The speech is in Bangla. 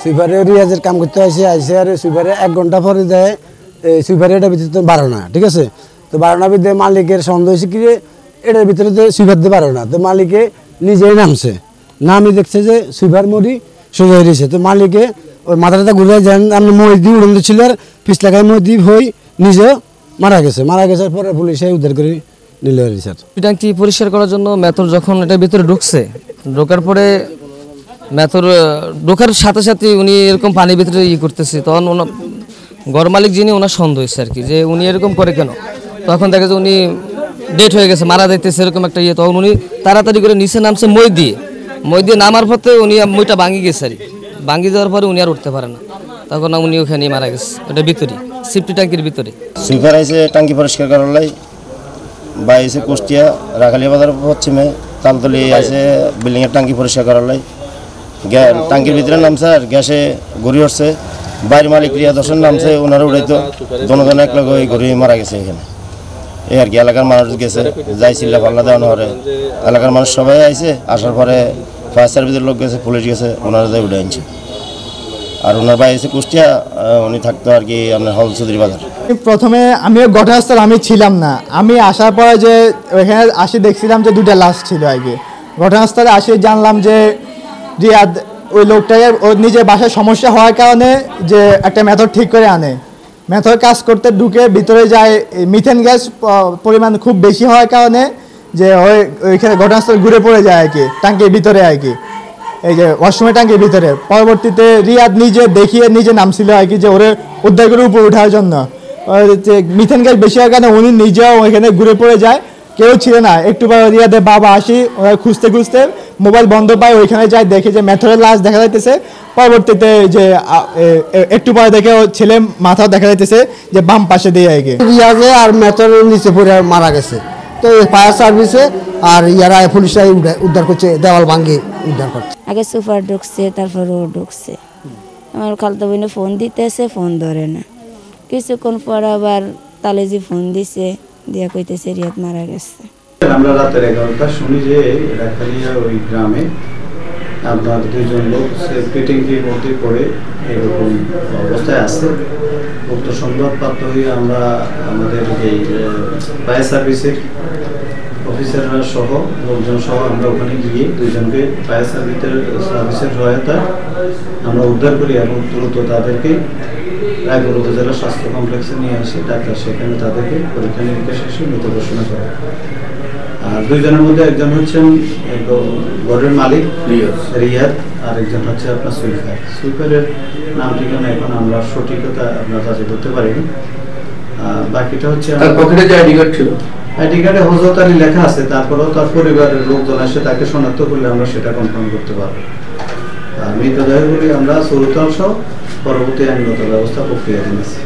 সুইপারে রিয়াজের কাম করতে আইসে আর সুইপারে 1 ঘন্টা পরে দেয় সুইপারে এটার ভিতরে তো 12 না, ঠিক আছে। তো 12 না ভিতরে মালিকের সন্দেহ হয়েছে কি এটার ভিতরে তো সুইপার দিয়ে 12 না। তো মালিকে নিজেই নামছে, নামই দেখছে যে সুইপার মরি সোজা হয়ে রয়েছে। তো মালিকে ওই মাথাটা ঘুরে যান আপনি মই দিয়ে উড়ন ছিল আর পিছলাকায় মই দিয়ে হই নিজেও মারা গেছে পরে পুলিশে উদ্ধার করে নিল স্যার। ট্যাঙ্কি পরিষ্কার করার জন্য মেথর যখন এটার ভিতরে ঢুকছে, ঢোকার পরে মেথর ঢোকার সাথে সাথে উনি এরকম পানির ভিতরে করতেছে, তখন ঘর মালিক যিনি ওনার সন্দেহ হয়েছে আর কি যে উনি এরকম করে কেন। তখন দেখা যায় উনি ডেট হয়ে গেছে, মারা যাইতেছে এরকম একটা তখন উনি তাড়াতাড়ি করে নিচে নামছে মই দিয়ে নামার পথে উনি মইটা ভাঙি গেছে আর ভাঙি যাওয়ার পরে উনি আর উঠতে পারে না, তখন উনি ওখানে মারা গেছে। ওটা ভিতরে সিফটি ট্যাঙ্কির ভিতরে। সুইপার আইসে ট্যাঙ্কি পরিষ্কার করার লাই বা এসে কুষ্টিয়া রাখালিয়া বাজার পশ্চিমে তালতলি আছে বিল্ডিংয়ের ট্যাঙ্কি পরিষ্কার করার লাই ট্যাঙ্কির ভিতরে নামছে আর গ্যাসে ঘুরি উঠছে। বাইরের মালিক রিয়া দর্শন নামছে, ওনারা উড়াইতো দোনোজন এক লগে ওই ঘুরি মারা গেছে এখানে। এই আর কি এলাকার মানুষ গেছে, যাই চিল্লা পাল্লা দেওয়ানো হরে এলাকার মানুষ সবাই আইছে। আসার পরে ফায়ার সার্ভিসের লোক গেছে, পুলিশ গেছে, ওনারা যাই উঠে আনছে। আর ওনার ভাই এসে কুষ্টিয়া, উনি থাকতো আর কি আপনার হল চৌধুরী বাজার। প্রথমে আমি ঘটনাস্থল আমি ছিলাম না, আমি আসার পরে যে ওইখানে আসি দেখছিলাম যে 2টা লাশ ছিল আগে। ঘটনাস্থলে আসি জানলাম যে রিয়াদ ওই লোকটাকে ওর নিজের বাসায় সমস্যা হওয়ার কারণে যে একটা মেথড ঠিক করে আনে, মেথড কাজ করতে ঢুকে ভিতরে যায় মিথেন গ্যাস পরিমাণ খুব বেশি হওয়ার কারণে যে ওইখানে ঘটনাস্থল ঘুরে পড়ে যায় আর কি ট্যাঙ্কির ভিতরে আর কি, এই যে ওয়াশরুমের ট্যাঙ্কির ভিতরে। পরবর্তীতে রিয়াদ নিজে দেখিয়ে নিজে নামছিল আর কি যে ওরে উদ্ধার করে উপরে ওঠার জন্য। মিথেন গ্যাস বেশি হওয়ার কারণে উনি নিজেও ওইখানে ঘুরে পড়ে যায়, কেউ ছিল না। একটু পরে রিয়াদের বাবা আসি, ওরা খুঁজতে খুঁজতে মোবাইল বন্ধ পায়, ওইখানে যায় দেখে যে মেথরের লাশ দেখা যাইতেছে। পরবর্তীতে যে একটু পরে দেখে ছেলে মাথাও দেখা যাইতেছে যে বাম পাশে দিয়ে আগে রিয়াজে আর মেথরের নিচে পড়ে মারা গেছে। তো ফায়ার সার্ভিসে আর ইয়ারা পুলিশরাই উদ্ধার করছে, দেওয়াল ভাঙ্গি উদ্ধার করছে। আগে সুপার ঢুকছে, তারপর ও ঢুকছে। আমার খালতো বোনে ফোন দিতেছে, ফোন ধরে না। কিছুক্ষণ পর আবার তালেজি ফোন দিছে, দিয়া কইতেছে রিয়াদ মারা গেছে। আমরা রাতের 11টা শুনি যে রাখালিয়া ওই গ্রামে আপনার 2জন লোক সেফটি ট্যাঙ্কির মধ্যে পড়ে এরকম অবস্থায় আছে। উক্ত সংবাদ প্রাপ্ত হয়ে আমরা আমাদের এই ফায়ার সার্ভিসের অফিসাররা সহ লোকজন সহ আমরা ওখানে গিয়ে 2জনকে ফায়ার সার্ভিসের সহায়তায় আমরা উদ্ধার করি এবং দ্রুত তাদেরকে রায়পুর উপজেলা স্বাস্থ্য কমপ্লেক্সে নিয়ে আসি। ডাক্তার সেখানে তাদেরকে পরীক্ষা নিরীক্ষা শেষে মৃত ঘোষণা করে। আর 2জনের মধ্যে একজন হচ্ছেন ঘরের মালিক রিয়াদ, আর একজন হচ্ছে আপনার সুইপারের নাম ঠিকানা এখন আমরা সঠিকতা আপনার যাচাই করতে পারিনি। বাকিটা হচ্ছে আইডি কার্ডে হযরত আলী লেখা আছে, তারপরেও তার পরিবারের লোকজন এসে তাকে শনাক্ত করলে আমরা সেটা কনফার্ম করতে পারবো। আর মৃতদেহগুলি আমরা সুরতল সহ পরবর্তী আইনগত ব্যবস্থা প্রক্রিয়া দিয়েছি।